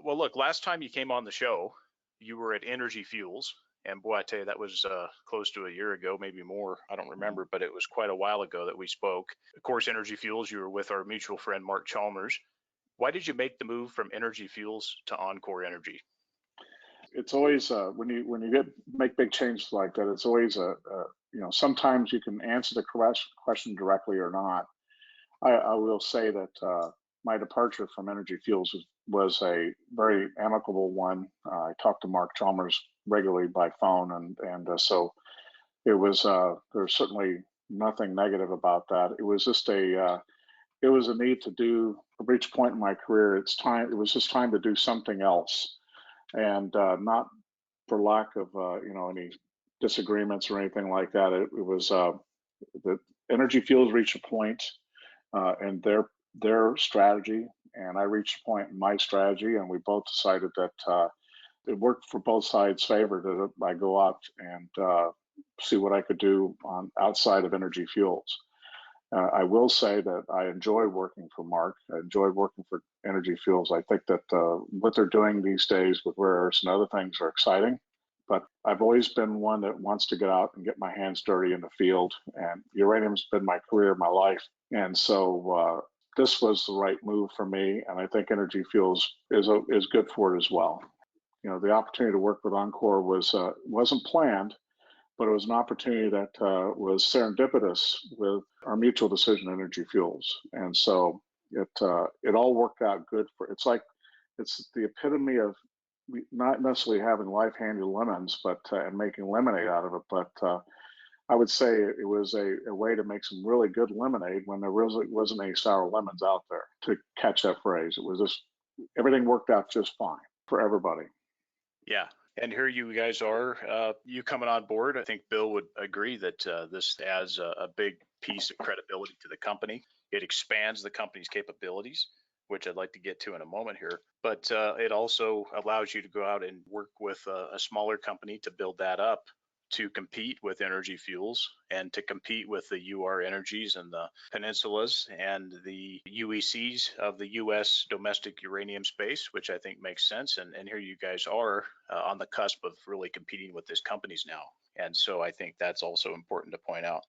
Well, look, last time you came on the show, you were at Energy Fuels. And boy, I tell you, that was close to a year ago, maybe more. I don't remember, but it was quite a while ago that we spoke. Of course, Energy Fuels, you were with our mutual friend, Mark Chalmers. Why did you make the move from Energy Fuels to enCore Energy? It's always when you make big changes like that. It's always sometimes you can answer the question directly or not. I will say that my departure from Energy Fuels was a very amicable one. I talked to Mark Chalmers regularly by phone, and so it was. There's certainly nothing negative about that. It was just it was a need to reach a point in my career. It's time. It was just time to do something else, and not for lack of any disagreements or anything like that. It was the Energy Fuels reached a point and their strategy, and I reached a point in my strategy, and we both decided that it worked for both sides' favor that I go out and see what I could do on outside of Energy Fuels. I will say that I enjoy working for Mark. I enjoy working for Energy Fuels. I think that what they're doing these days with rare earths and other things are exciting. But I've always been one that wants to get out and get my hands dirty in the field. And uranium's been my career, my life. And so this was the right move for me. And I think Energy Fuels is good for it as well. You know, the opportunity to work with enCore wasn't planned, but it was an opportunity that was serendipitous with our mutual decision, Energy Fuels. And so it all worked out good it's the epitome of not necessarily having life-handy lemons, but and making lemonade out of it. But I would say it was a way to make some really good lemonade when there really wasn't any sour lemons out there, to catch that phrase. It was just, everything worked out just fine for everybody. Yeah. And here you guys are, you coming on board. I think Bill would agree that this adds a big piece of credibility to the company. It expands the company's capabilities, which I'd like to get to in a moment here. But it also allows you to go out and work with a smaller company to build that up, to compete with Energy Fuels and to compete with the UR Energies and the Peninsulas and the UECs of the U.S. domestic uranium space, which I think makes sense. And here you guys are on the cusp of really competing with these companies now. And so I think that's also important to point out.